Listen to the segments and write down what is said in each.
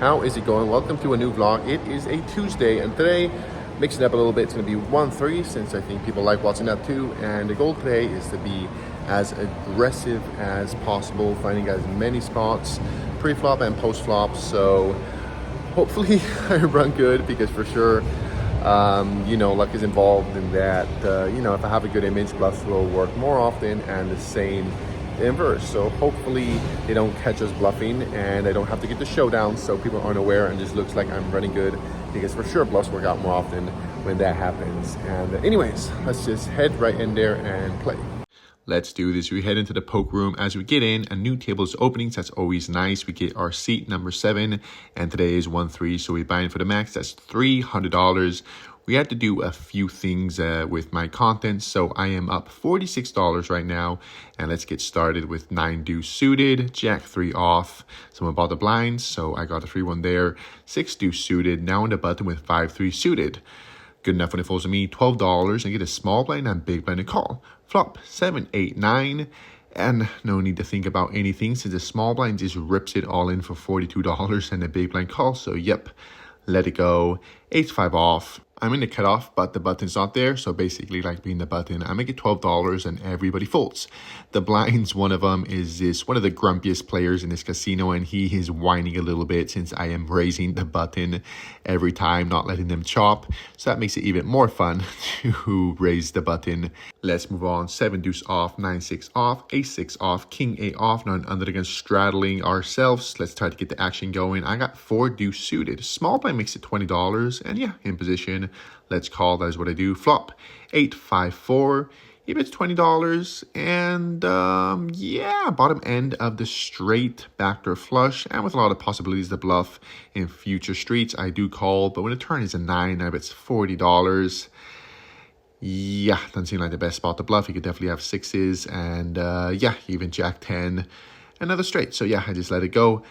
How is it going? Welcome to a new vlog. It is a Tuesday, and today, mixing it up a little bit, it's going to be 1-3 since I think people like watching that too. And the goal today is to be as aggressive as possible, finding as many spots pre-flop and post-flop. So hopefully I run good, because for sure, luck is involved in that. If I have a good image, bluffs will work more often, and the same the inverse. So hopefully they don't catch us bluffing and I don't have to get the showdown so people aren't aware and just looks like I'm running good, because for sure bluffs work out more often when that happens. And anyways, let's just head right in there and play. Let's do this. We head into the poke room. As we get in, a new table is opening, so that's always nice. We get our seat number 7, and today is 1-3, so we buy in for the max. That's $300. We had to do a few things with my content, so I am up $46 right now. And let's get started with 9 deuce suited, jack 3 off. Someone bought the blinds, so I got a 3-1 there. 6 deuce suited, now on the button with 5-3 suited. Good enough when it falls to me, $12, and get a small blind and big blind to call. Flop, 7, 8, 9. And no need to think about anything, since the small blind just rips it all in for $42 and the big blind call. So yep, let it go. 8-5 off. I'm in the cutoff, but the button's not there. So basically, like being the button, I make it $12 and everybody folds. The blinds, one of them is one of the grumpiest players in this casino, and he is whining a little bit since I am raising the button every time, not letting them chop. So that makes it even more fun to raise the button. Let's move on. 7 deuce off, 9-6 off, ace-6 off, king-8 off. Now under again straddling ourselves. Let's try to get the action going. I got 4 deuce suited. Small blind makes it $20, and yeah, in position. Let's call. That is what I do. Flop, 8-5-4. He bets $20, and bottom end of the straight backdoor flush, and with a lot of possibilities to bluff in future streets, I do call. But when the turn is a 9, I bet $40. Yeah, doesn't seem like the best spot to bluff. You could definitely have 6s, and even jack 10, another straight. So yeah, I just let it go.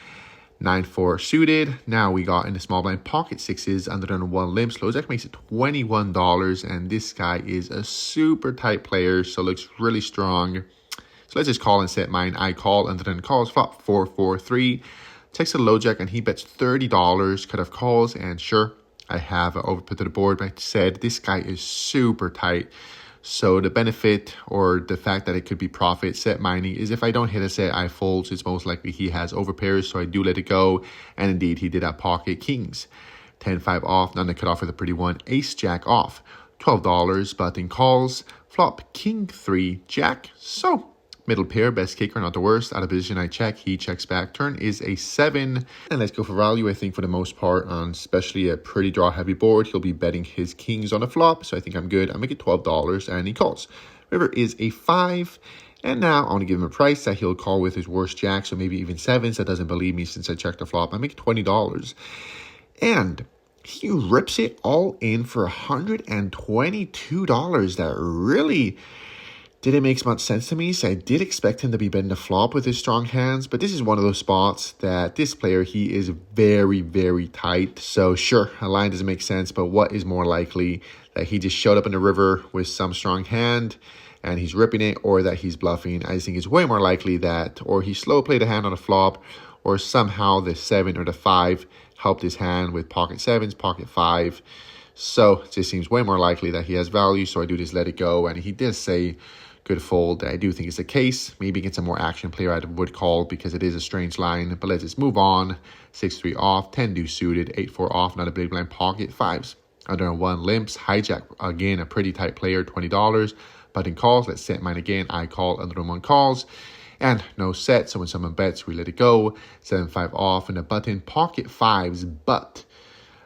9-4 suited. Now we got in the small blind pocket 6s under the 1 limp. Slow jack makes it $21, and this guy is a super tight player, so looks really strong. So let's just call and set mine. I call, and then calls. Flop, 4-4-3. Takes a low jack, and he bets $30. Cut off calls, and sure, I have overput to the board. But I said this guy is super tight. So the benefit, or the fact that it could be profit set mining, is if I don't hit a set, I fold. So it's most likely he has overpairs, so I do let it go. And indeed, he did have pocket kings. 10-5 off, none to cut off with a pretty one. Ace jack off, $12, button calls. Flop, king 3 jack. So middle pair, best kicker, not the worst. Out of position, I check. He checks back. Turn is a 7. And let's go for value. I think for the most part, on especially a pretty draw-heavy board, he'll be betting his kings on the flop. So I think I'm good. I make it $12, and he calls. River is a 5. And now I want to give him a price that he'll call with his worst jack, so maybe even 7s. That doesn't believe me since I checked the flop. I make it $20. And he rips it all in for $122. That really didn't make much sense to me, so I did expect him to be betting the flop with his strong hands, but this is one of those spots that this player, he is very, very tight. So sure, a line doesn't make sense, but what is more likely, that he just showed up in the river with some strong hand and he's ripping it, or that he's bluffing? I think it's way more likely that, or he slow played a hand on a flop, or somehow the 7 or the 5 helped his hand with pocket 7s, pocket 5. So it just seems way more likely that he has value, so I do just let it go. And he did say good fold. I do think it's the case. Maybe against a more action player I would call, because it is a strange line. But let's just move on. 6-3 off, 10 deuce suited, 8-4 off, not a big blind, pocket 5s. Under 1 limps, hijack, again, a pretty tight player, $20. Button calls, let's set mine again. I call, under 1 calls. And no set, so when someone bets, we let it go. 7-5 off, and a button, pocket 5s, but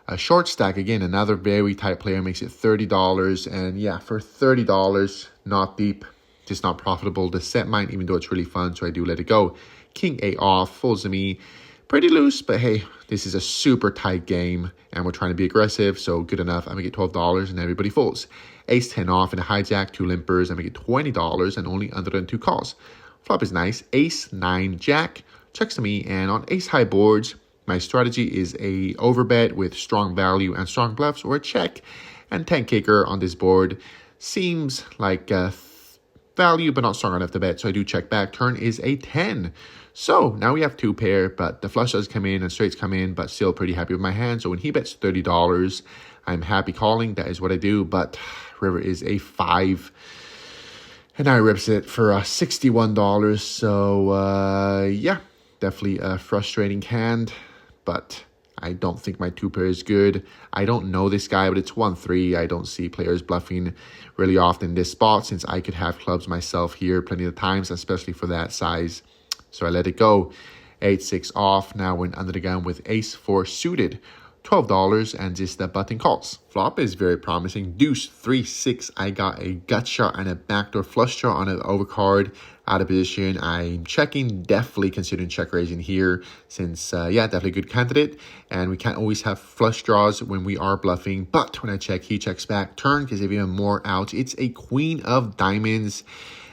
a short stack, again, another very tight player, makes it $30. And yeah, for $30, not deep, just not profitable to set mine, even though it's really fun, so I do let it go. King 8 off, folds to me. Pretty loose, but hey, this is a super tight game, and we're trying to be aggressive, so good enough. I make it $12, and everybody folds. Ace 10 off, and a hijack, 2 limpers. I make it $20, and only under 2 calls. Flop is nice. Ace 9 jack, checks to me, and on ace high boards, my strategy is a overbet with strong value and strong bluffs, or a check. And 10 kicker on this board seems like value, but not strong enough to bet. So I do check back. Turn is a 10. So now we have two pair, but the flush does come in and straights come in, but still pretty happy with my hand. So when he bets $30, I'm happy calling. That is what I do. But river is a 5. And I rips it for $61. So yeah, definitely a frustrating hand. But I don't think my two pair is good. I don't know this guy, but it's 1-3. I don't see players bluffing really often in this spot, since I could have clubs myself here plenty of times, especially for that size. So I let it go. 8-6 off. Now we're under the gun with ace-4 suited. $12 and just the button calls. Flop is very promising. Deuce 3-6. I got a gut shot and a backdoor flush draw on an overcard out of position. I'm checking, definitely considering check raising here, since yeah, definitely a good candidate. And we can't always have flush draws when we are bluffing. But when I check, he checks back. Turn gives even more outs. It's a queen of diamonds.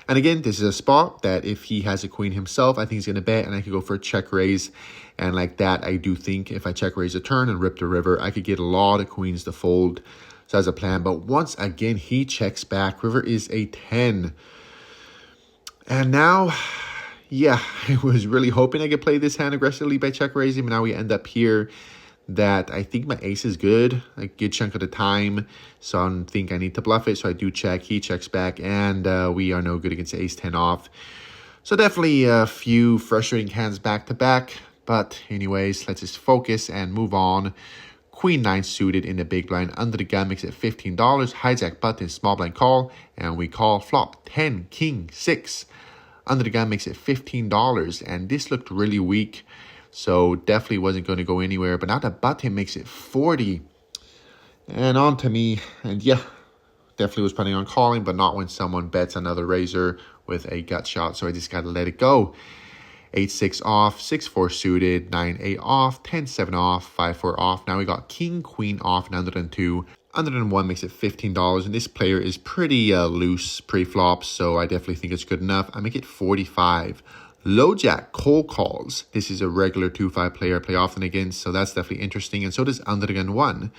And again, this is a spot that if he has a queen himself, I think he's going to bet, and I could go for a check raise. And like that, I do think if I check raise a turn and rip the river, I could get a lot of queens to fold. So that's a plan. But once again, he checks back. River is a 10. And now, yeah, I was really hoping I could play this hand aggressively by check raising. But now we end up here that I think my ace is good a good chunk of the time. So I don't think I need to bluff it. So I do check. He checks back. And we are no good against ace-10 off. So definitely a few frustrating hands back to back. But anyways, let's just focus and move on. Queen 9 suited in the big blind. Under the gun makes it $15. Hijack button, small blind call. And we call flop 10, king 6. Under the gun makes it $15. And this looked really weak. So definitely wasn't going to go anywhere. But now the button makes it 40. And on to me. And yeah, definitely was planning on calling, but not when someone bets another razor with a gut shot. So I just got to let it go. 8-6 off, 6-4 suited, 9-8 off, 10-7 off, 5-4 off. Now we got king, queen off, and under than 2. Under than 1 makes it $15. And this player is pretty loose pre-flop, so I definitely think it's good enough. I make it 45. Low jack, cold calls. This is a regular 2-5 player I play often against, so that's definitely interesting. And so does under the gun 1.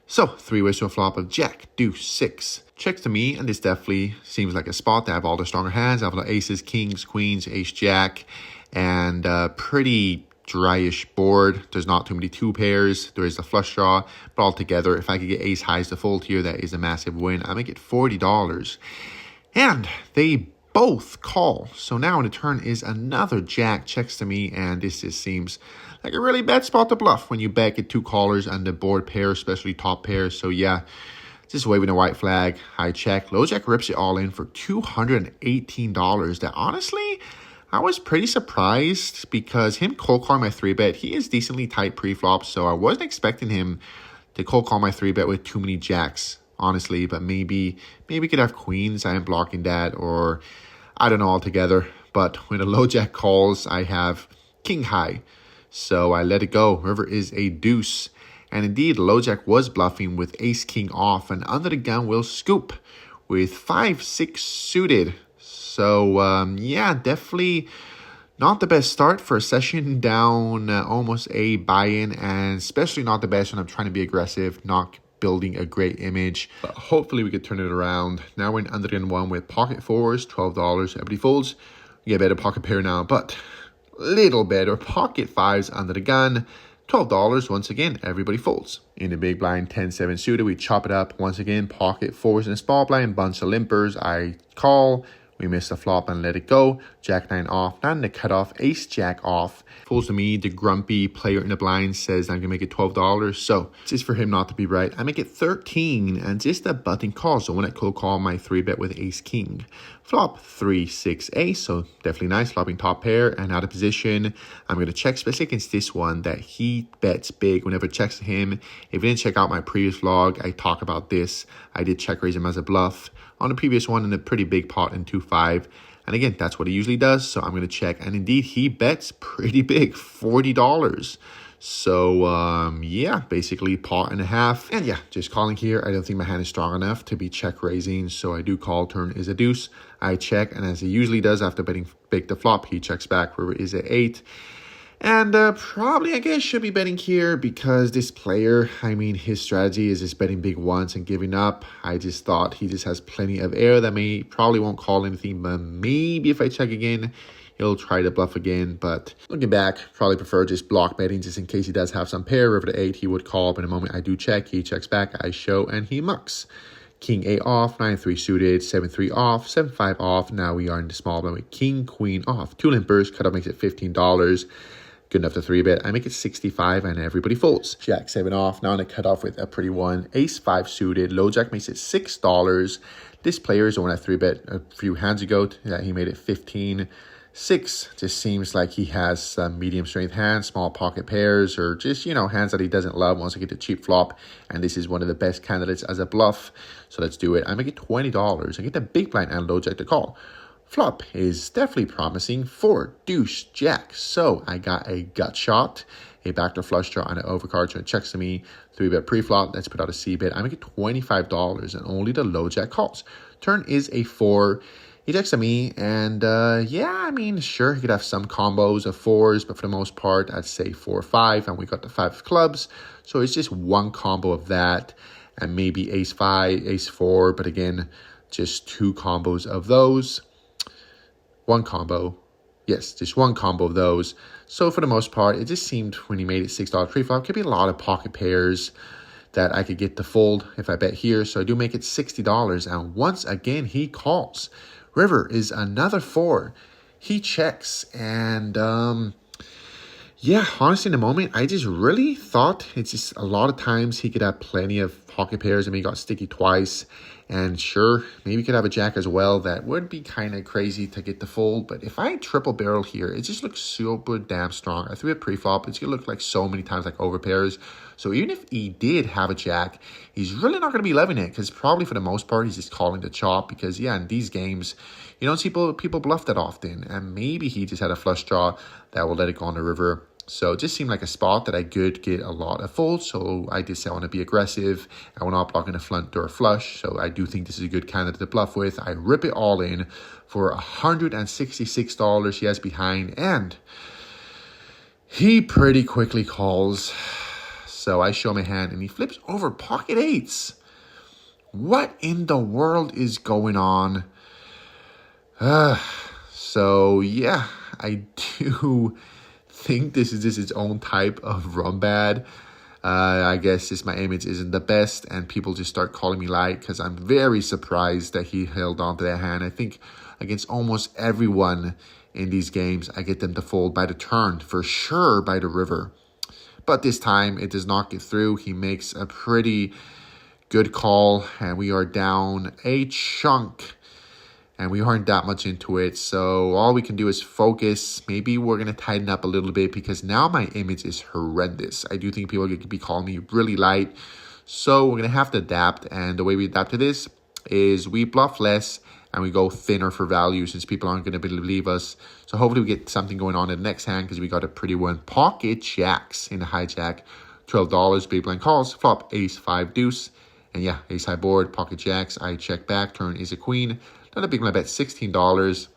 So, 3 ways to a flop of jack, deuce, 6. Checks to me, and this definitely seems like a spot to have all the stronger hands. I have the aces, kings, queens, ace, jack, and pretty dryish board. There's not too many 2 pairs. There is a flush draw, but altogether, if I could get ace highs to fold here, that is a massive win. I make it $40. And they both call. So now in the turn is another jack. Checks to me, and this just seems like a really bad spot to bluff when you bet at 2 callers and the board pair, especially top pairs. So yeah, just waving a white flag. High check. Low jack rips it all in for $218. That honestly, I was pretty surprised, because him cold calling my 3-bet, he is decently tight pre-flop. So I wasn't expecting him to cold call my 3-bet with too many jacks, honestly. But maybe could have queens. I am blocking that, or I don't know altogether. But when a low jack calls, I have king high. So I let it go. River is a deuce. And indeed, low jack was bluffing with ace king off. And under the gun will scoop with 5-6 suited. So yeah, definitely not the best start for a session down almost a buy-in. And especially not the best when I'm trying to be aggressive, not building a great image. But hopefully we could turn it around. Now we're in under the gun 1 with pocket 4s, $12. Everybody folds. We get a better pocket pair now, but little better. Pocket 5s under the gun, $12. Once again, everybody folds. In the big blind, 10-7 suited, we chop it up. Once again, pocket 4s in a small blind, bunch of limpers. I call. We miss the flop and let it go. Jack 9 off. Not in the cutoff. Ace Jack off. Folds to me. The grumpy player in the blind says I'm going to make it $12. So just for him not to be right, I make it 13. And just a button call. So when I cold call my 3-bet with ace king. Flop 3-6 ace. So definitely nice. Flopping top pair and out of position. I'm going to check, especially against this one, that he bets big whenever it checks to him. If you didn't check out my previous vlog, I talk about this. I did check raise him as a bluff on the previous one in a pretty big pot in 2-5. And again, that's what he usually does. So I'm going to check. And indeed, he bets pretty big, $40. So yeah, basically pot and a half. And yeah, just calling here. I don't think my hand is strong enough to be check raising. So I do call. Turn is a deuce. I check. And as he usually does after betting big the flop, he checks back. River is an 8. And probably, I guess, should be betting here because this player, I mean, his strategy is just betting big once and giving up. I just thought he just has plenty of air that probably won't call anything, but maybe if I check again, he'll try to bluff again. But looking back, probably prefer just block betting just in case he does have some pair. River to 8, he would call, but in a moment I do check. He checks back, I show, and he mucks. King 8 off, 9-3 suited, 7-3 off, 7-5 off. Now we are in the small blind with King Queen off. 2 limpers, cutoff makes it $15. Good enough to 3-bet. I make it 65 and everybody folds. Jack 7 off. Now on a cutoff with a pretty one. Ace 5 suited. Low jack makes it $6. This player is the one I 3-bet a few hands ago. He made it 15. 6 just seems like he has some medium strength hands, small pocket pairs, or just, hands that he doesn't love once I get the cheap flop. And this is one of the best candidates as a bluff. So let's do it. I make it $20. I get the big blind and low jack to call. Flop is definitely promising for deuce jack. So I got a gut shot, a backdoor flush draw, and an overcard. So it checks to me. 3-bet pre-flop. Let's put out a C-bet. I make it $25 and only the low jack calls. Turn is a 4. He checks to me, and sure, he could have some combos of 4s, but for the most part, I'd say 4 or 5, and we got the 5 of clubs. So it's just one combo of that, and maybe ace 5, ace 4, but again, just 2 combos of those. One combo. Yes, just one combo of those. So for the most part, it just seemed when he made it $6 pre-flop, could be a lot of pocket pairs that I could get to fold if I bet here. So I do make it $60. And once again, he calls. River is another 4. He checks. And honestly, in the moment, I just really thought it's just a lot of times he could have plenty of pocket pairs. I mean, he got sticky twice. And sure, maybe he could have a jack as well. That would be kind of crazy to get the fold. But if I triple barrel here, it just looks super damn strong. I 3-bet pre-flop. It's going to look like so many times like over pairs. So even if he did have a jack, he's really not going to be loving it. Because probably for the most part, he's just calling the chop. Because in these games, you don't see people bluff that often. And maybe he just had a flush draw that will let it go on the river. So it just seemed like a spot that I could get a lot of folds. So I did say I want to be aggressive. I will not blocking a front door flush. So I do think this is a good candidate to bluff with. I rip it all in for $166 he has behind. And he pretty quickly calls. So I show my hand and he flips over pocket 8s. What in the world is going on? So yeah, I do think this is just its own type of rum bad. I guess just my image isn't the best and people just start calling me light because I'm very surprised that he held on to that hand. I think against almost everyone in these games, I get them to fold by the turn, for sure by the river. But this time it does not get through. He makes a pretty good call and we are down a chunk. And we aren't that much into it. So all we can do is focus. Maybe we're going to tighten up a little bit because now my image is horrendous. I do think people could be calling me really light. So we're going to have to adapt. And the way we adapt to this is we bluff less and we go thinner for value since people aren't going to believe us. So hopefully we get something going on in the next hand because we got a pretty one. Pocket jacks in the hijack. $12. Big blind calls. Flop ace 5 deuce. And yeah, ace high board. Pocket jacks. I check back. Turn is a queen. Not a big blind bet, $16.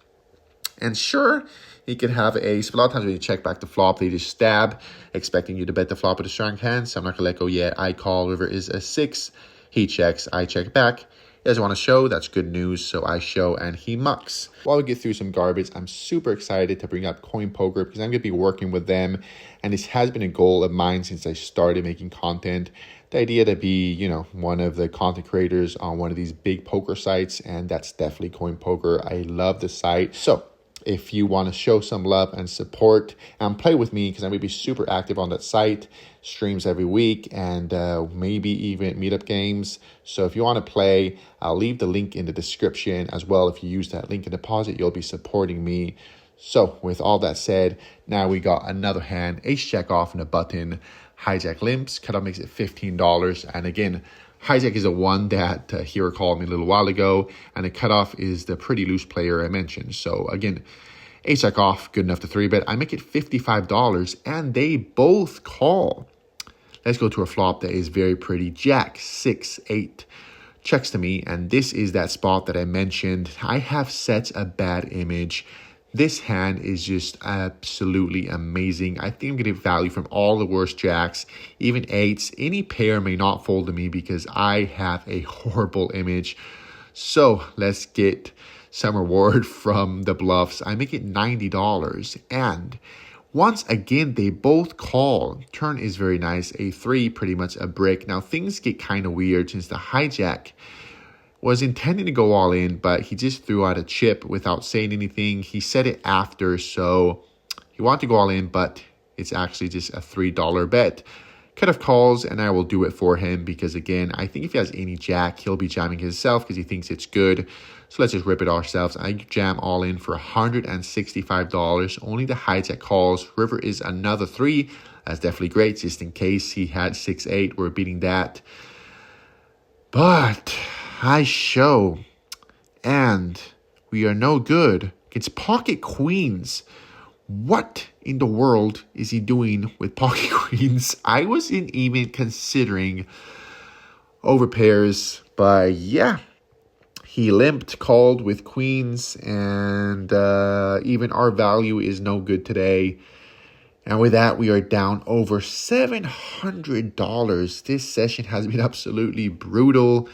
And sure, he could have an ace. But a lot of times when you check back the flop, they just stab, expecting you to bet the flop with a strong hand. So I'm not going to let go yet. I call. River is a 6. He checks. I check back. He doesn't want to show. That's good news. So I show and he mucks. While we get through some garbage, I'm super excited to bring up CoinPoker because I'm going to be working with them. And this has been a goal of mine since I started making content. The idea to be, one of the content creators on one of these big poker sites, and that's definitely CoinPoker. I love the site. So if you want to show some love and support and play with me, because I'm going to be super active on that site, streams every week, and maybe even meetup games. So if you want to play, I'll leave the link in the description as well. If you use that link and deposit, you'll be supporting me. So with all that said, now we got another hand, ace jack off and a button. Hijack limps, cutoff makes it $15. And again, hijack is the one that Hero called me a little while ago. And the cutoff is the pretty loose player I mentioned. So again, ace jack off, good enough to 3-bet. I make it $55 and they both call. Let's go to a flop that is very pretty. Jack 6-8 checks to me. And this is that spot that I mentioned. I have such a bad image This hand is just absolutely amazing. I think I'm getting value from all the worst jacks, even eights. Any pair may not fold to me because I have a horrible image. So let's get some reward from the bluffs. I make it $90. And once again, they both call. Turn is very nice. A 3, pretty much a brick. Now things get kind of weird since the hijack was intending to go all in, but he just threw out a chip without saying anything. He said it after, so he wanted to go all in, but it's actually just a $3 bet. Cutoff calls, and I will do it for him because, again, I think if he has any jack, he'll be jamming himself because he thinks it's good. So let's just rip it ourselves. I jam all in for $165. Only the hijack calls. River is another 3. That's definitely great, just in case he had 6-8. We're beating that. But I show, and we are no good against pocket queens. What in the world is he doing with pocket queens? I wasn't even considering over pairs, but yeah, he limped, called with queens, and even our value is no good today. And with that, we are down over $700. This session has been absolutely brutal.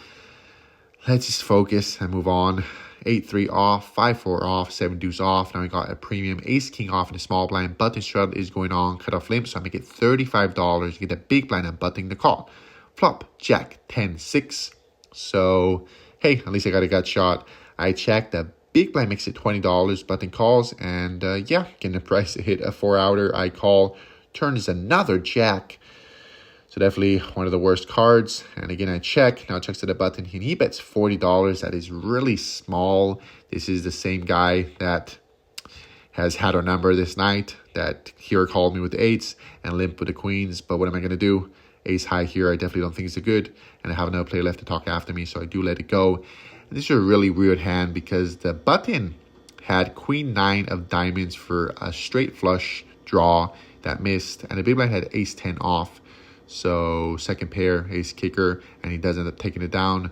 Let's just focus and move on. 8-3 off, 5-4 off, 7 deuce off. Now we got a premium ace king off in the small blind. Button straddle is going on. Cut off limp, so I make it $35. You get a big blind and butting the call. Flop, jack, 10-6. So, hey, at least I got a gut shot. I checked. The big blind makes it $20. Button calls. And yeah, getting the price to hit a 4-outer. I call. Turn is another jack. So definitely one of the worst cards. And again, I check. Now it checks to the button. And he bets $40. That is really small. This is the same guy that has had our number this night. That here called me with the 8s and limp with the queens. But what am I going to do? Ace high here. I definitely don't think it's a good. And I have another player left to talk after me. So I do let it go. And this is a really weird hand because the button had queen 9 of diamonds for a straight flush draw that missed. And the big blind had ace 10 off. So second pair, ace kicker, and he does end up taking it down.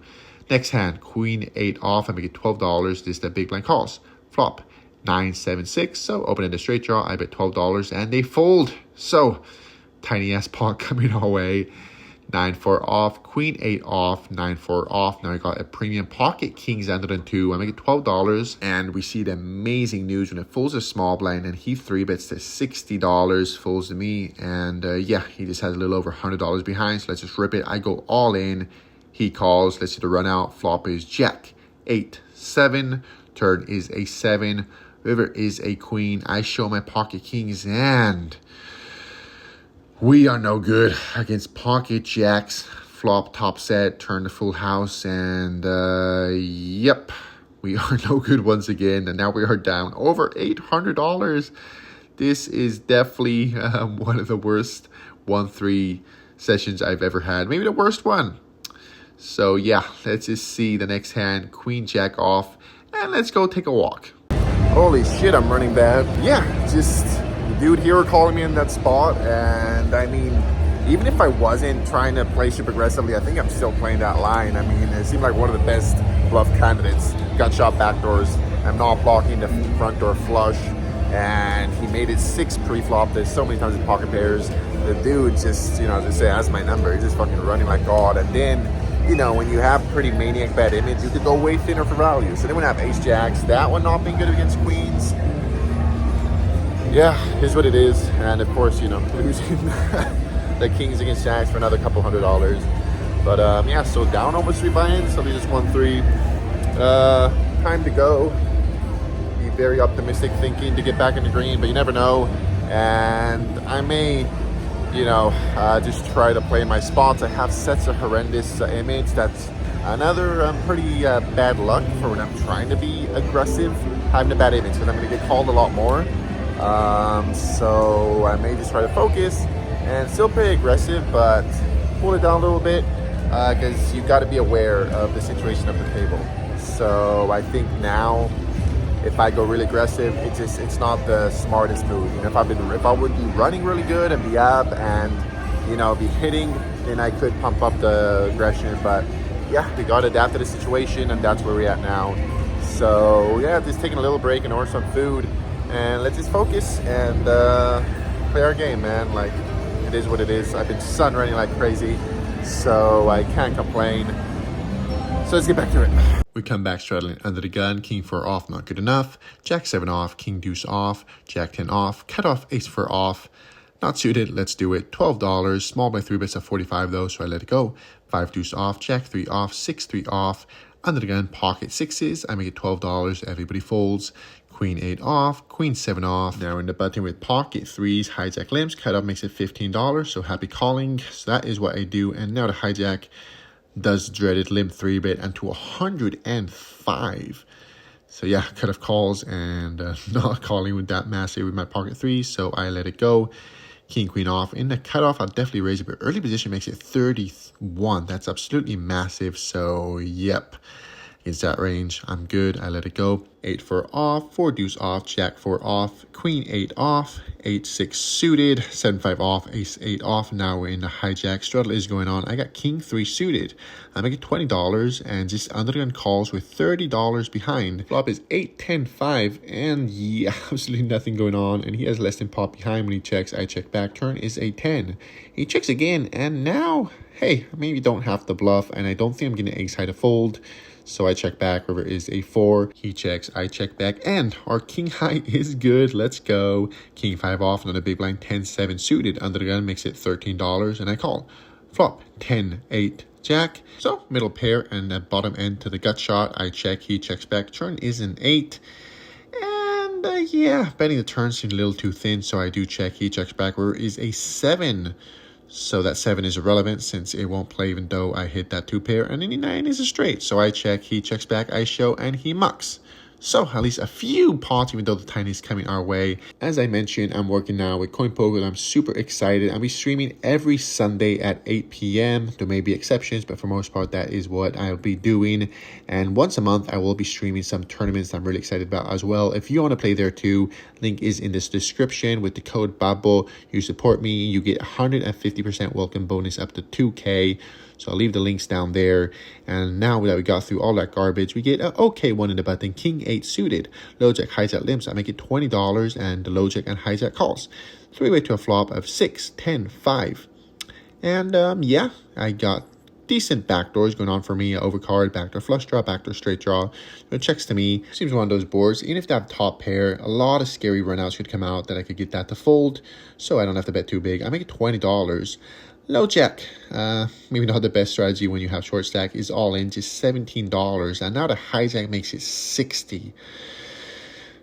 Next hand, queen 8 off. I make it $12. This is the big blind calls. Flop, 9-7-6. So opening the straight draw, I bet $12, and they fold. So tiny ass pot coming our way. 9-4 off, queen 8 off, 9-4 off. Now I got a premium pocket kings under than 2. I make it $12, and we see the amazing news when it folds a small blind, and he 3-bets to $60, folds to me, and yeah, he just has a little over $100 behind. So let's just rip it. I go all in. He calls. Let's see the run out. Flop is jack 8-7. Turn is a 7. River is a queen. I show my pocket kings, and we are no good against pocket jacks. Flop, top set, turn to full house, and yep, we are no good once again. And now we are down over $800. This is definitely one of the worst 1-3 sessions I've ever had. Maybe the worst one. So yeah, let's just see the next hand. Queen jack off, and let's go take a walk. Holy shit, I'm running bad. Yeah, just dude here calling me in that spot, and I mean, even if I wasn't trying to play super aggressively, I think I'm still playing that line. I mean, it seemed like one of the best bluff candidates. Got shot backdoors. I'm not blocking the front door flush, and he made it 6 pre-flop. There's so many times in pocket pairs. The dude just, you know, as I say, has my number. He's just fucking running like God. And then, you know, when you have pretty maniac bad image, you could go way thinner for value. So then when I have ace jacks, that one not being good against queens. Yeah, here's what it is. And of course, you know, losing the kings against jacks for another couple $100. But yeah, so down almost 3 buy-ins. So we just won 3. Time to go. Be very optimistic thinking to get back in the green, but you never know. And I may, you know, just try to play my spots. I have such a horrendous image. That's another pretty bad luck for when I'm trying to be aggressive. Having a bad image because I'm going to get called a lot more. So I may just try to focus and still play aggressive, but pull it down a little bit because you got to be aware of the situation of the table. So I think now, if I go really aggressive, it's not the smartest move. You know, if I would be running really good and be up and, you know, be hitting, then I could pump up the aggression. But yeah, we got to adapt to the situation, and that's where we're at now. So yeah, just taking a little break and order some food. and let's just focus and play our game, man. Like, it is what it is. I've been sun running like crazy, so I can't complain. So let's get back to it. We come back straddling under the gun. King 4 off, not good enough. Jack 7 off, King Deuce off, Jack 10 off, cut off Ace 4 off. Not suited, let's do it. $12, small by 3 bets at 45 though, so I let it go. 5 Deuce off, Jack 3 off, 6 3 off. Under the gun, pocket 6s. I make it $12, everybody folds. Queen 8 off, Queen 7 off. Now we're in the button with pocket 3s, hijack limps. Cut off makes it $15, so happy calling. So that is what I do. And now the hijack does dreaded limp 3-bet and to 105. So yeah, cut off calls and not calling with that massive with my pocket 3, so I let it go. King Queen off. In the cutoff, I'll definitely raise it, but early position makes it 31. That's absolutely massive, so yep. Against that range, I'm good. I let it go. 8 4 off, 4 Deuce off, Jack 4 off, Queen 8 off, 8 6 suited, 7 5 off, Ace 8 off. Now we're in the hijack. Straddle is going on. I got King 3 suited. I make it $20 and just under the gun calls with $30 behind. Flop is 8 10 5, and yeah, absolutely nothing going on. And he has less than pot behind when he checks. I check back. Turn is a 10. He checks again, and now, hey, maybe don't have the bluff, and I don't think I'm getting ace high to fold. So I check back. River is a 4. He checks. I check back. And our king high is good. Let's go. King 5 off. Another big blind. 10 7 suited. Under the gun makes it $13. And I call. Flop 10 8 Jack. So middle pair and the bottom end to the gut shot. I check. He checks back. Turn is an 8. And yeah, betting the turn seemed a little too thin. So I do check. He checks back. River is a 7. So that 7 is irrelevant since it won't play even though I hit that 2 pair. And any 9 is a straight. So I check, he checks back, I show, and he mucks. So at least a few pots, even though the tiny is coming our way. As I mentioned, I'm working now with CoinPoker and I'm super excited. I'll be streaming every Sunday at 8 p.m. There may be exceptions, but for most part, that is what I'll be doing. And once a month, I will be streaming some tournaments I'm really excited about as well. If you want to play there too, link is in this description. With the code BABO, you support me, you get 150% welcome bonus up to 2K. So I'll leave the links down there. And now that we got through all that garbage, we get an okay one in the button. King 8 suited. Low jack, hijack limps. I make it $20 and the low jack and hijack calls. 3-way to a flop of 6, 10, 5. And yeah, I got decent backdoors going on for me. Overcard, backdoor flush draw, backdoor straight draw. So it checks to me. Seems one of those boards. Even if they have top pair, a lot of scary runouts could come out that I could get that to fold. So I don't have to bet too big. I make it $20. Low jack, maybe not the best strategy when you have short stack, is all in, just $17. And now the hijack makes it 60.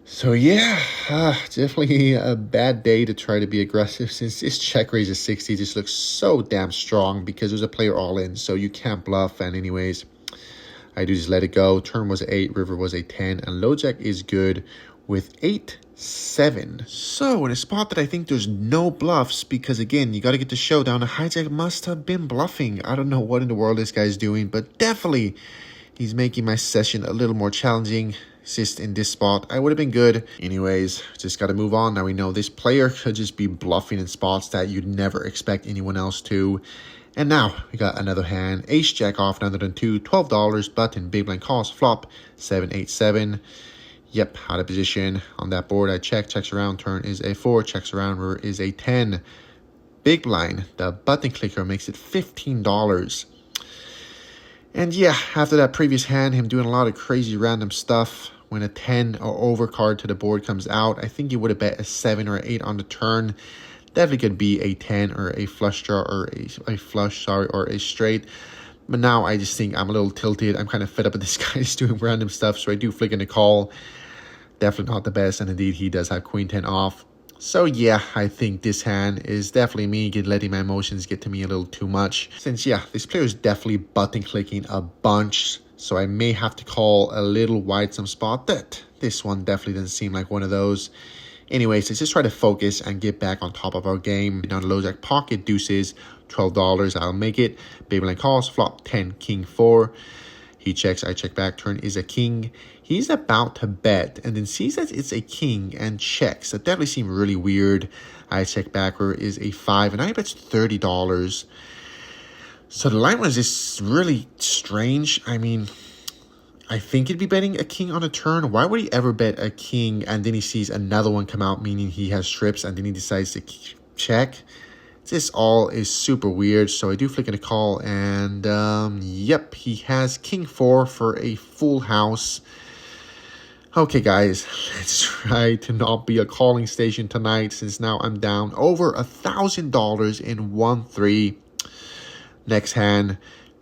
So yeah, definitely a bad day to try to be aggressive since this check raise is 60 just looks so damn strong because there's a player all in, so you can't bluff. And anyways, I do just let it go. Turn was 8, river was a 10, and low jack is good with 8 7. So in a spot that I think there's no bluffs, because again, you got to get the showdown. The hijack must have been bluffing. I don't know what in the world this guy's doing, but definitely he's making my session a little more challenging. Just in this spot, I would have been good. Anyways, just got to move on. Now we know this player could just be bluffing in spots that you'd never expect anyone else to. And now we got another hand. Ace jack off, another than 2, $12. Button, big blind calls, flop, 7 8 7. Yep, out of position on that board. I check, checks around, turn is a 4, checks around, river is a 10. Big blind, the button clicker makes it $15. And yeah, after that previous hand, him doing a lot of crazy random stuff, when a 10 or over card to the board comes out, I think you would have bet a 7 or 8 on the turn. Definitely could be a 10 or a flush draw or a flush, or a straight. But now I just think I'm a little tilted. I'm kind of fed up with this guy just doing random stuff. So I do flick in the call. Definitely not the best. And indeed, he does have queen 10 off. So yeah, I think this hand is definitely me letting my emotions get to me a little too much. Since yeah, this player is definitely button clicking a bunch. So I may have to call a little wide some spot. That this one definitely doesn't seem like one of those. Anyways, let's just try to focus and get back on top of our game. Now the low jack pocket deuces, $12. I'll make it. Big blind calls, flop 10, king 4. He checks, I check back, turn is a king. He's about to bet and then sees that it's a king and checks. That definitely seemed really weird. I check back, where is a 5, and I bet $30. So the line was just really strange. I mean, I think he'd be betting a king on a turn. Why would he ever bet a king and then he sees another one come out, meaning he has strips, and then he decides to check? This all is super weird, so I do flick in a call, and yep, he has king 4 for a full house. Okay, guys, let's try to not be a calling station tonight, since now I'm down over $1,000 in 1-3. Next hand,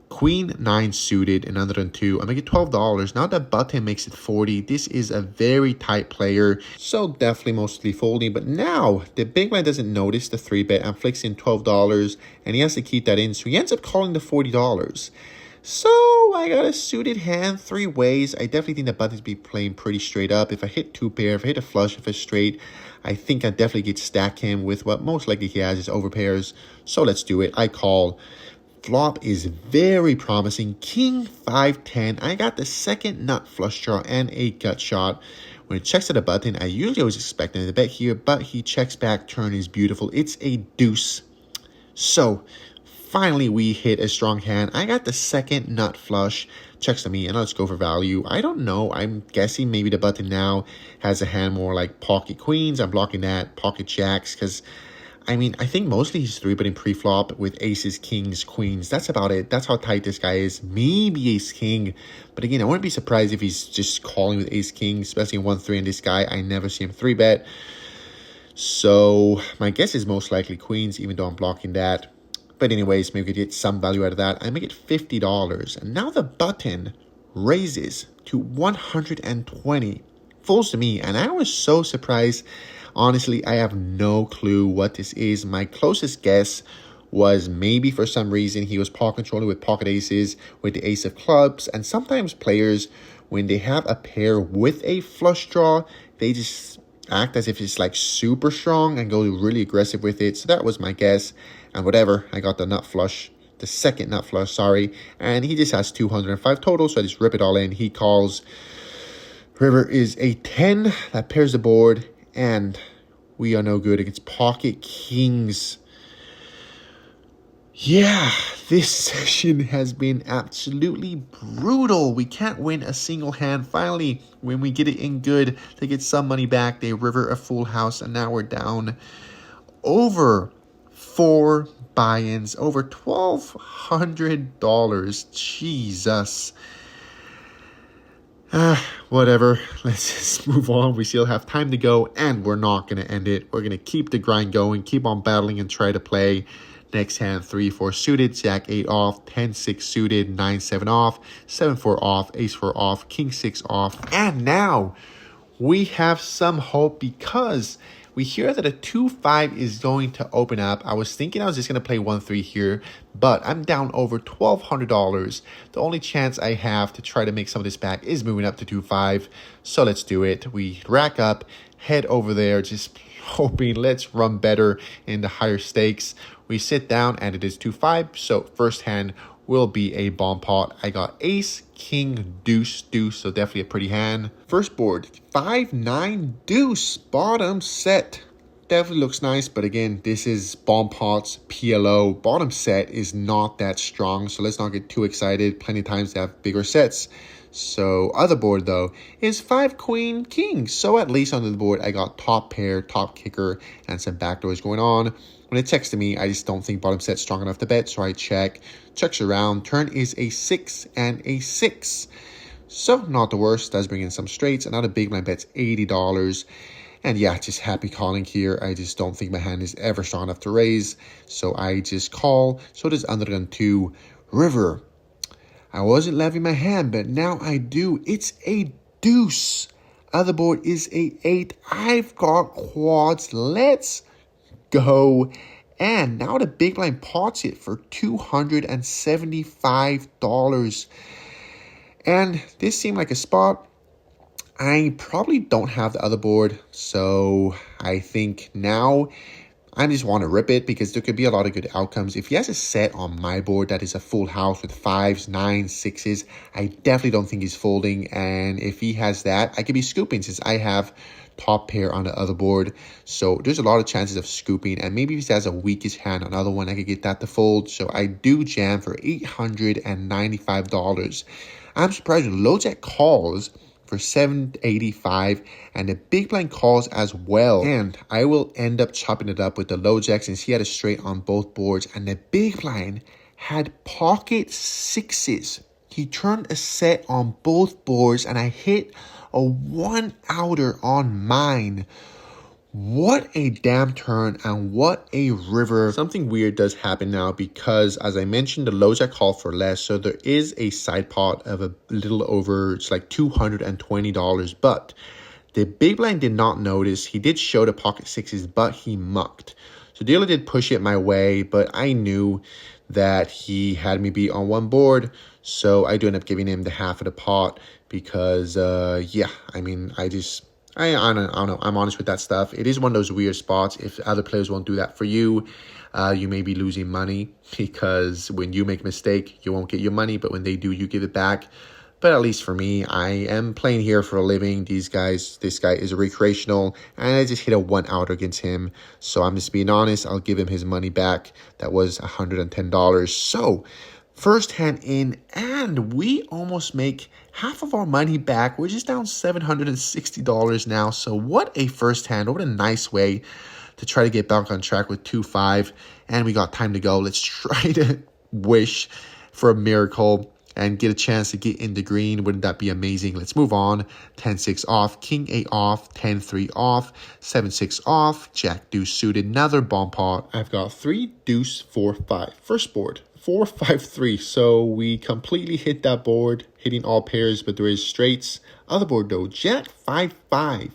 Queen 9 suited and under than 2. I make it $12. Now the button makes it 40. This is a very tight player, so definitely mostly folding. But now the big man doesn't notice the 3-bet and flicks in $12, and he has to keep that in, so he ends up calling the $40. So I got a suited hand 3 ways. I definitely think the button's be playing pretty straight up. If I hit 2 pair, if I hit a flush, if it's straight, I think I definitely get stack him with what most likely he has is overpairs. So let's do it. I call. Flop is very promising. King 5-10. I got the second nut flush draw and a gut shot. When it checks to the button, I usually was expecting to bet here, but he checks back. Turn is beautiful. It's a deuce. So finally we hit a strong hand. I got the second nut flush. Checks to me, and let's go for value. I don't know. I'm guessing maybe the button now has a hand more like pocket queens. I'm blocking that. Pocket jacks, because I mean, I think mostly he's 3-betting pre-flop with aces, kings, queens. That's about it. That's how tight this guy is. Maybe ace-king. But again, I wouldn't be surprised if he's just calling with ace-king, especially in 1-3. And this guy, I never see him 3-bet. So my guess is most likely queens, even though I'm blocking that. But anyways, maybe we could get some value out of that. I make it $50. And now the button raises to 120. Folds to me. And I was so surprised. Honestly, I have no clue what this is. My closest guess was maybe for some reason he was pocket controlling with pocket aces, with the ace of clubs. And sometimes players, when they have a pair with a flush draw, they just act as if it's like super strong and go really aggressive with it. So that was my guess. And whatever, I got the nut flush, the second nut flush, sorry. And he just has 205 total, so I just rip it all in. He calls. River is a 10. That pairs the board. And we are no good against pocket kings. Yeah, this session has been absolutely brutal. We can't win a single hand. Finally, when we get it in good, they get some money back. They river a full house, and now we're down over 4 buy-ins, over $1,200. Jesus. Whatever, let's just move on. We still have time to go, and we're not going to end it. We're going to keep the grind going, keep on battling, and try to play. Next hand, 3-4 suited, Jack 8 off, 10-6 suited, 9-7 off, 7-4 off, Ace-4 off, King 6 off. And now we have some hope, because we hear that a 2-5 is going to open up. I was thinking I was just going to play 1-3 here, but I'm down over $1,200. The only chance I have to try to make some of this back is moving up to 2-5. So let's do it. We rack up, head over there, just hoping let's run better in the higher stakes. We sit down, and it is 2-5. So first hand will be a bomb pot. I got ace, king, deuce, deuce, so definitely a pretty hand. First board, 5-9 deuce, bottom set. Definitely looks nice, but again, this is bomb pots, PLO. Bottom set is not that strong, so let's not get too excited. Plenty of times they have bigger sets. So other board though is 5 queen king. So at least on the board I got top pair, top kicker, and some backdoors going on. When it checks to me, I just don't think bottom set's strong enough to bet, so I check. Checks around. Turn is a 6 and a 6. So not the worst. Does bring in some straights. Another big blind bet's $80. And yeah, just happy calling here. I just don't think my hand is ever strong enough to raise. So I just call. So does under gun 2. River. I wasn't levying my hand, but now I do. It's a deuce. Other board is a 8. I've got quads. Let's go. And now the big blind pots it for $275. And this seemed like a spot. I probably don't have the other board, so I think now I just want to rip it, because there could be a lot of good outcomes. If he has a set on my board that is a full house with 5s, 9s, 6s, I definitely don't think he's folding. And if he has that, I could be scooping, since I have top pair on the other board. So there's a lot of chances of scooping, and maybe if he has a weakest hand on another one, I could get that to fold. So I do jam for $895. I'm surprised when low jack calls for $785, and the big blind calls as well. And I will end up chopping it up with the low jack since he had a straight on both boards, and the big blind had pocket sixes. He turned a set on both boards, and I hit a 1-outer on mine. What a damn turn, and what a river. Something weird does happen now because, as I mentioned, the low jack called for less. So there is a side pot of a little over, it's like $220. But the big blind did not notice. He did show the pocket sixes, but he mucked. So dealer did push it my way, but I knew that he had me beat on one board. So I do end up giving him the half of the pot because, yeah, I mean, I don't know. I'm honest with that stuff. It is one of those weird spots. If other players won't do that for you, you may be losing money because when you make a mistake, you won't get your money. But when they do, you give it back. But at least for me, I am playing here for a living. This guy is a recreational, and I just hit a 1-outer against him. So I'm just being honest. I'll give him his money back. That was $110. So first hand in, and we almost make half of our money back. We're just down $760 now. So what a first hand. What a nice way to try to get back on track with 2-5. And we got time to go. Let's try to wish for a miracle and get a chance to get in the green. Wouldn't that be amazing? Let's move on. 10-6 off, King 8 off, 10-3 off, 7-6 off, Jack Deuce suited, another bomb pot. I've got 3 Deuce 4-5. First board, 4-5-3. So we completely hit that board, hitting all pairs, but there is straights. Other board though, Jack 5-5.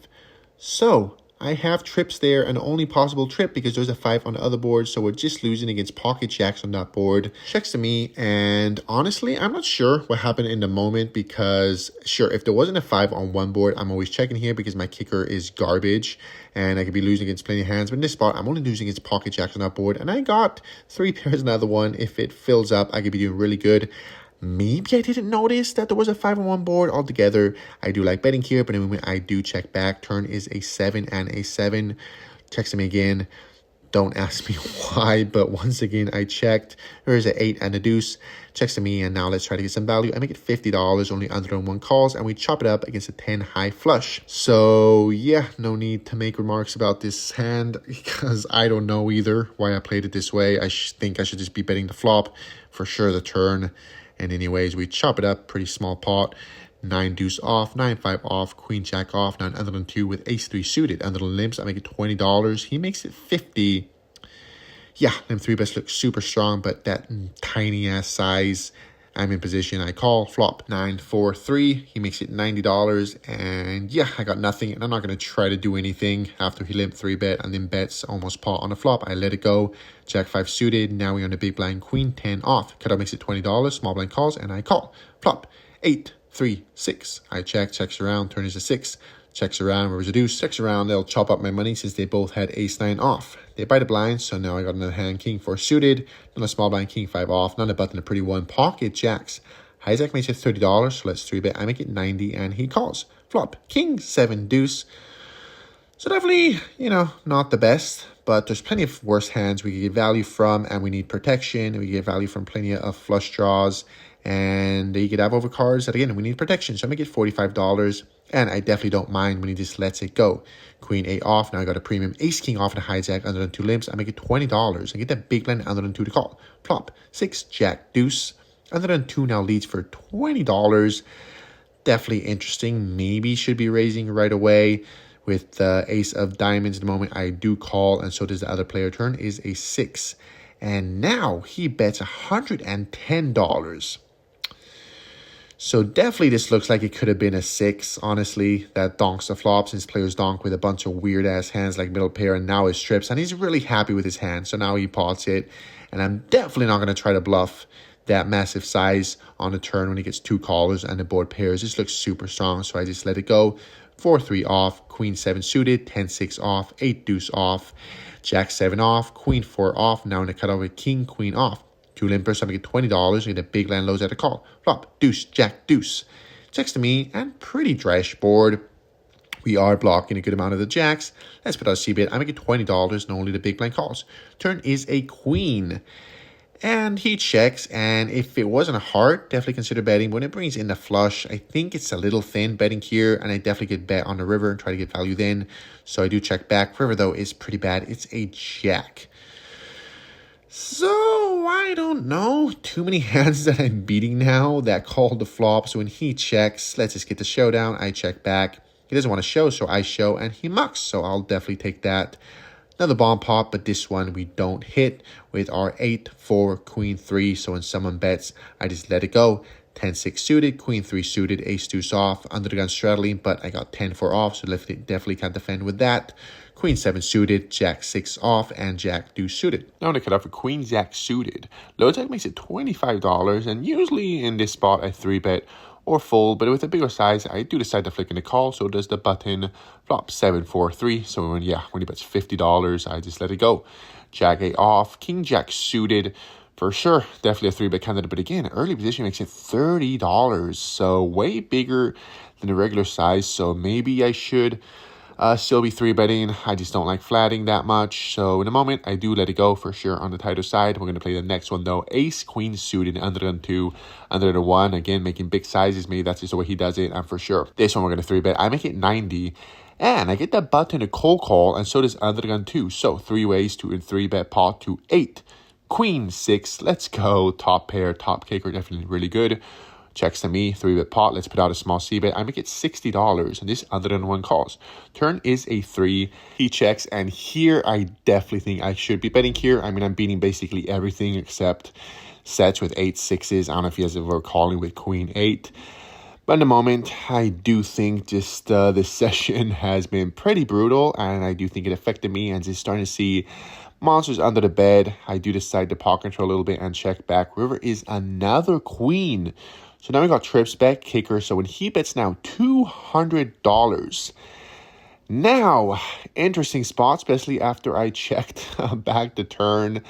So I have trips there, and the only possible trip because there's a 5 on the other board, so we're just losing against pocket jacks on that board. Checks to me, and honestly, I'm not sure what happened in the moment because, sure, if there wasn't a 5 on one board, I'm always checking here because my kicker is garbage, and I could be losing against plenty of hands. But in this spot, I'm only losing against pocket jacks on that board, and I got 3 pairs on the other one. If it fills up, I could be doing really good. Maybe I didn't notice that there was a 5 on one board altogether. I do like betting here, but in the moment I do check back. Turn is a 7 and a 7. Checks me again. Don't ask me why, but once again I checked. There is an 8 and a deuce. Checks to me, and now let's try to get some value. I make it $50, only under on 1 calls, and we chop it up against a 10 high flush. So yeah, no need to make remarks about this hand because I don't know either why I played it this way. I think I should just be betting the flop for sure, the turn. And anyways, we chop it up, pretty small pot. 9 deuce off, 9-5 off, queen jack off, 9 under than 2 with ace 3 suited. Under the limps, I make it $20. He makes it $50. Yeah, them 3 bets look super strong, but that tiny ass size, I'm in position. I call, flop, 9-4-3. He makes it $90. And yeah, I got nothing. And I'm not going to try to do anything after he limped 3 bet and then bets almost pot on the flop. I let it go. Jack 5 suited. Now we're on the big blind. Queen 10 off. Cutout makes it $20. Small blind calls, and I call. Flop, 8-3-6. I check, checks around. Turn is a 6. Checks around, where's a deuce? Checks around, they'll chop up my money since they both had ace 9 off. They buy the blind, so now I got another hand, king 4 suited, another small blind, king 5 off, not a button, a pretty one, pocket jacks. Hijack makes it $30, so let's 3-bet. I make it 90, and he calls. Flop, king 7 deuce. So definitely, not the best, but there's plenty of worse hands we can get value from, and we need protection. We get value from plenty of flush draws, and you could have overcards that, again, we need protection. So I make it $45, and I definitely don't mind when he just lets it go. Queen 8 off. Now I got a premium ace king off and a hijack under the 2 limps. I make it $20. I get that big blind under the 2 to call. Flop, 6 jack deuce. Under the 2 now leads for $20. Definitely interesting. Maybe should be raising right away. With the ace of diamonds at the moment, I do call, and so does the other player. Turn is a 6. And now he bets $110. So definitely this looks like it could have been a 6, honestly. That donks the flop since players donk with a bunch of weird-ass hands like middle pair, and now his trips. And he's really happy with his hand, so now he pots it. And I'm definitely not going to try to bluff that massive size on the turn when he gets 2 callers and the board pairs. This looks super strong, so I just let it go. 4-3 off, queen 7 suited, 10-6 off, 8 deuce off, jack 7 off, queen 4 off. Now in the cutoff with king, queen off. 2 limpers, so I get $20. I get a big land lows at a call. Flop, deuce, jack, deuce. Checks to me, and pretty trash board. We are blocking a good amount of the jacks. Let's put out a C-bet. I make it $20 and only the big blind calls. Turn is a queen. And he checks, and if it wasn't a heart, definitely consider betting. When it brings in the flush, I think it's a little thin betting here, and I definitely get bet on the river and try to get value then. So I do check back. River, though, is pretty bad. It's a jack. So, I don't know. Too many hands that I'm beating now that call the flop. So when he checks, let's just get the showdown. I check back. He doesn't want to show, so I show, and he mucks. So I'll definitely take that. Another bomb pot, but this one we don't hit with our 8-4, Queen 3. So when someone bets, I just let it go. 10-6 suited, Queen 3 suited, Ace deuce off, under the gun straddling, but I got 10-4 off, so definitely can't defend with that. Queen 7 suited, Jack 6 off, and Jack deuce suited. Now to cut off for Queen Jack suited. Low Jack makes it $25, and usually in this spot I 3-bet or fold, but with a bigger size, I do decide to flick in the call, so does the button. Flop 7-4-3, so when he bets $50, I just let it go. Jack 8 off, King Jack suited, for sure, definitely a 3-bet candidate, but again, early position makes it $30, so way bigger than the regular size, so maybe I should still be 3-betting. I just don't like flatting that much. So in a moment, I do let it go for sure on the tighter side. We're going to play the next one though. Ace, Queen suited, under gun 2, under the 1. Again, making big sizes. Maybe that's just the way he does it. And for sure, this one we're going to 3-bet. I make it 90. And I get that button to cold call, and so does under the gun 2. So 3 ways to 3-bet pot to 8. Queen 6. Let's go. Top pair, top kicker. Definitely really good. Checks to me, 3-bet pot. Let's put out a small C-bet. I make it $60, and this under than 1 calls. Turn is a 3. He checks, and here I definitely think I should be betting here. I mean, I'm beating basically everything except sets with 8-6s. I don't know if he has ever calling with Queen 8. But in the moment, I do think just this session has been pretty brutal, and I do think it affected me, and just starting to see monsters under the bed. I do decide to pot control a little bit and check back. River is another queen. So now we got trips bet, kicker. So when he bets now $200. Now, interesting spot, especially after I checked back the turn.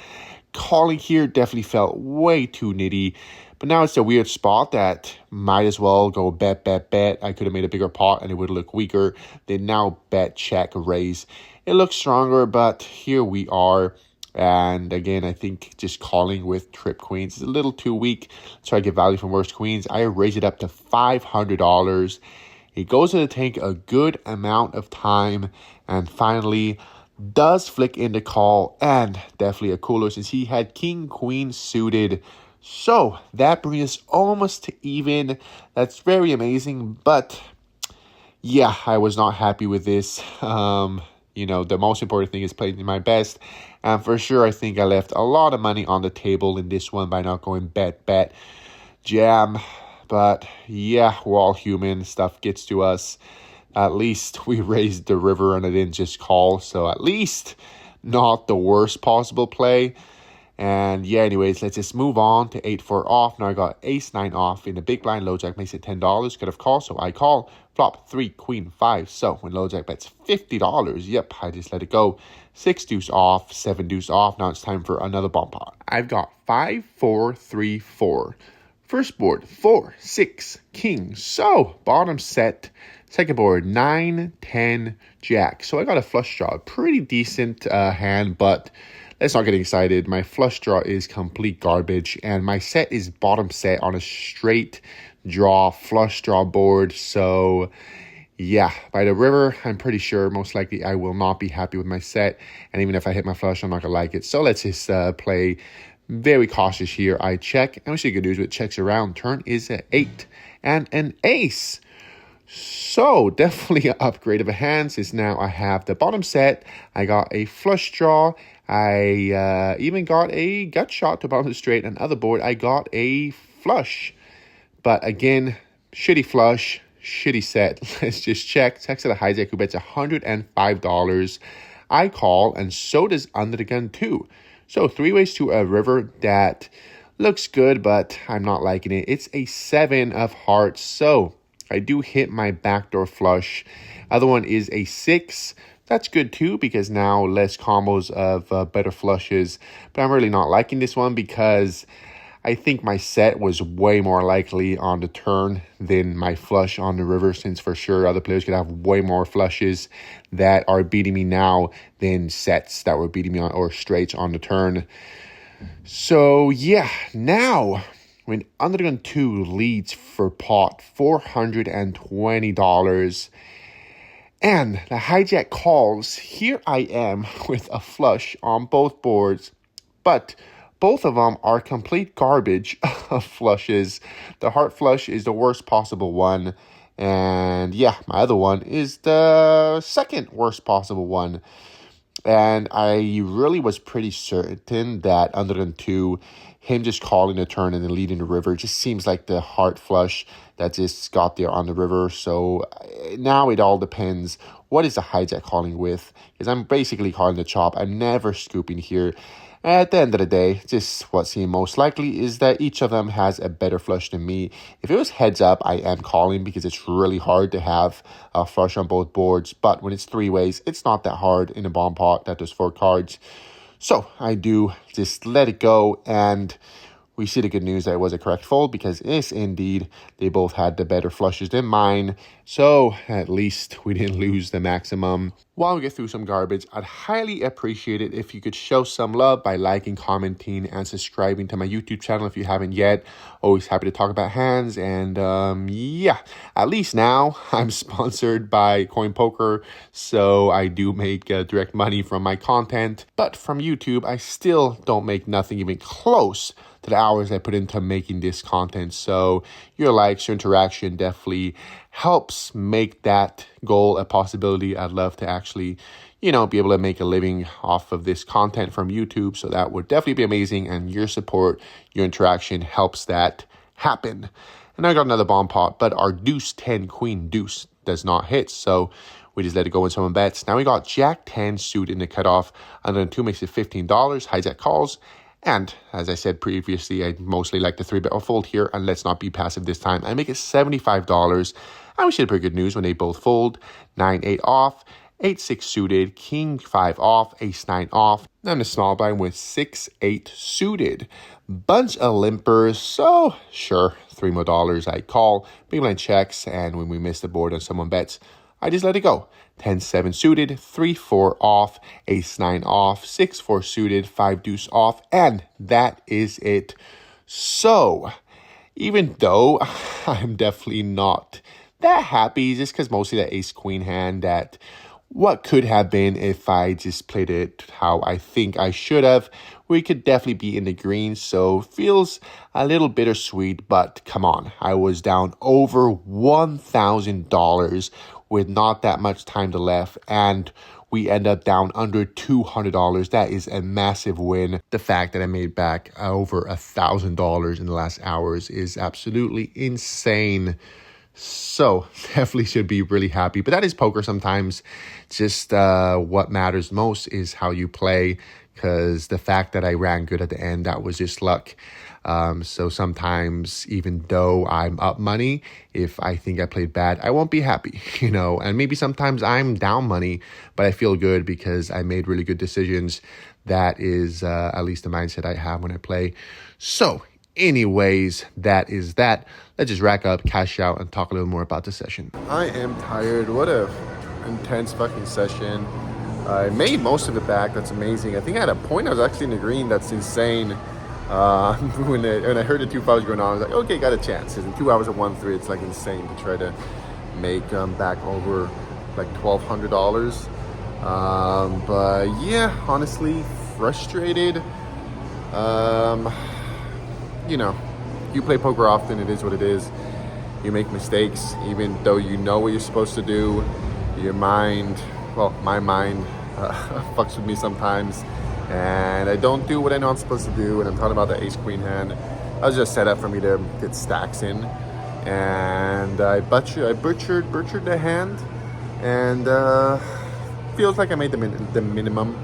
Calling here definitely felt way too nitty. But now it's a weird spot that might as well go bet, bet, bet. I could have made a bigger pot and it would look weaker. Then now bet, check, raise. It looks stronger, but here we are. And again, I think just calling with trip queens is a little too weak. So I get value from worst queens. I raise it up to $500. It goes to the tank a good amount of time. And finally, does flick in the call. And definitely a cooler since he had king, queen suited. So that brings us almost to even. That's very amazing. But yeah, I was not happy with this. You know, the most important thing is playing my best. And for sure, I think I left a lot of money on the table in this one by not going bet, bet, jam. But yeah, we're all human. Stuff gets to us. At least we raised the river and I didn't just call. So at least not the worst possible play. And yeah, anyways, let's just move on to 8-4 off. Now I got ace 9 off in the big blind. Low jack makes it $10. Could have called, so I call. Flop 3, queen 5. So when low jack bets $50, yep, I just let it go. 6 deuce off, 7 deuce off. Now it's time for another bomb pot. I've got 5, 4, 3, 4. First board 4, 6, king. So bottom set. Second board 9, 10, jack. So I got a flush draw. Pretty decent hand, but let's not get excited. My flush draw is complete garbage, and my set is bottom set on a straight draw, flush draw board. So yeah, by the river, I'm pretty sure most likely I will not be happy with my set. And even if I hit my flush, I'm not going to like it. So let's just play very cautious here. I check, and we see good news with checks around. Turn is an 8 and an ace. So definitely an upgrade of a hand since now I have the bottom set. I got a flush draw. I even got a gut shot to bottom of the straight. And other board, I got a flush. But again, shitty flush, shitty set. Let's just check. Text to the hijack who bets $105. I call, and so does under the gun too. So 3 ways to a river that looks good, but I'm not liking it. It's a 7 of hearts. So I do hit my backdoor flush. Other one is a 6. That's good too, because now less combos of better flushes. But I'm really not liking this one because I think my set was way more likely on the turn than my flush on the river, since for sure other players could have way more flushes that are beating me now than sets that were beating me on or straights on the turn. So yeah, now when Undergun 2 leads for pot $420 and the hijack calls, here I am with a flush on both boards, but both of them are complete garbage of flushes. The heart flush is the worst possible one, and yeah, my other one is the second worst possible one. And I really was pretty certain that Undergun 2, him just calling the turn and then leading the river, just seems like the heart flush that just got there on the river. So now it all depends. What is the hijack calling with? Because I'm basically calling the chop. I'm never scooping here. At the end of the day, just what seems most likely is that each of them has a better flush than me. If it was heads up, I am calling because it's really hard to have a flush on both boards. But when it's three ways, it's not that hard in a bomb pot that does 4 cards. So I do just let it go, and we see the good news that it was a correct fold, because yes, indeed, they both had the better flushes than mine. So at least we didn't lose the maximum. While we get through some garbage, I'd highly appreciate it if you could show some love by liking, commenting, and subscribing to my YouTube channel if you haven't yet. Always happy to talk about hands. And yeah, at least now I'm sponsored by CoinPoker, so I do make direct money from my content. But from YouTube, I still don't make nothing even close to the hours I put into making this content. So your likes, your interaction definitely helps make that goal a possibility. I'd love to actually, be able to make a living off of this content from YouTube. So that would definitely be amazing. And your support, your interaction helps that happen. And I got another bomb pot, but our deuce 10 queen deuce does not hit. So we just let it go when someone bets. Now we got jack 10 suit in the cutoff. Under 2 makes it $15. Hijack calls. And as I said previously, I mostly like the 3-bet or fold here, and let's not be passive this time. I make it $75. And we should have pretty good news when they both fold. 9-8 off, 8-6 suited, king 5 off, ace 9 off. I'm the small blind with 6-8 suited. Bunch of limpers, so sure, $3 more I call. Big blind checks, and when we miss the board and someone bets, I just let it go. 10-7 suited, 3-4 off, ace 9 off, 6-4 suited, 5 deuce off, and that is it. So, even though I'm definitely not that happy, just because mostly that ace queen hand, that what could have been if I just played it how I think I should have, we could definitely be in the green. So feels a little bittersweet, but come on, I was down over $1,000 with not that much time to left, and we end up down under $200. That is a massive win. The fact that I made back over $1,000 in the last hours is absolutely insane. So definitely should be really happy. But that is poker sometimes. Just what matters most is how you play, because the fact that I ran good at the end, that was just luck. So sometimes, even though I'm up money, if I think I played bad, I won't be happy, and maybe sometimes I'm down money, but I feel good because I made really good decisions. That is at least the mindset I have when I play. So anyways, that is that. Let's just rack up, cash out, and talk a little more about the session. I am tired. What a intense fucking session. I made most of it back. That's amazing. I think I had a point. I was actually in the green. That's insane. When I heard the 2 5s going on, I was like, okay, got a chance. In 2 hours of 1-3, it's like insane to try to make back over like $1,200. But yeah, honestly, frustrated. You play poker often, it is what it is. You make mistakes, even though you know what you're supposed to do. Your mind, my mind fucks with me sometimes, and I don't do what I know I'm supposed to do. And I'm talking about the ace queen hand. That was just set up for me to get stacks in, and I butchered the hand, and feels like I made the minimum,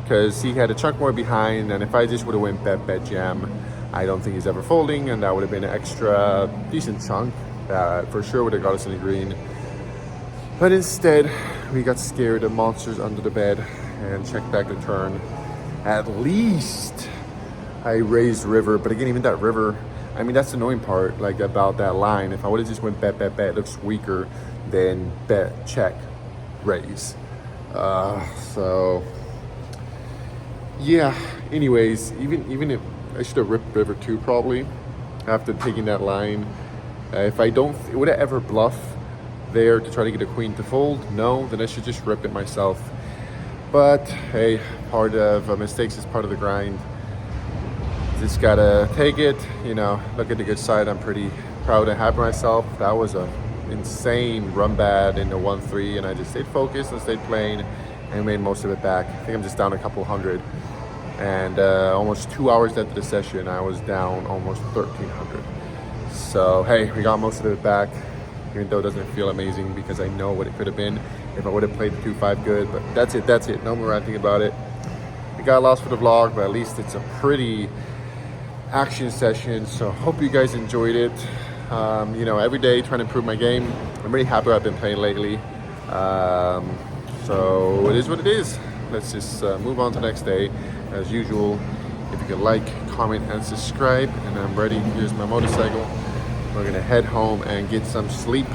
because he had a chunk more behind, and if I just would have went bet jam, I don't think he's ever folding, and that would have been an extra decent chunk that for sure would have got us in the green. But instead, we got scared of monsters under the bed and checked back the turn. At least I raised river, but again, even that river, I mean, that's the annoying part, like about that line. If I would have just went bet, bet, bet, it looks weaker than bet, check, raise. So yeah, anyways, even if I should have ripped river 2 probably after taking that line. If I don't, would I ever bluff there to try to get a queen to fold? No, then I should just rip it myself. But hey, part of mistakes is part of the grind. Just gotta take it, you know, look at the good side. I'm pretty proud and happy with myself. That was a insane run bad in the 1-3, and I just stayed focused and stayed playing and made most of it back. I think I'm just down a couple hundred. And almost 2 hours after the session, I was down almost 1,300. So hey, we got most of it back, even though it doesn't feel amazing because I know what it could have been if I would have played the 2-5 good. But that's it. No more ranting about it. We got lost for the vlog, but at least it's a pretty action session. So hope you guys enjoyed it. You know, every day trying to improve my game. I'm really happy I've been playing lately. So it is what it is. Let's just move on to the next day. As usual, if you could like, comment, and subscribe. And I'm ready. Here's my motorcycle. We're gonna head home and get some sleep.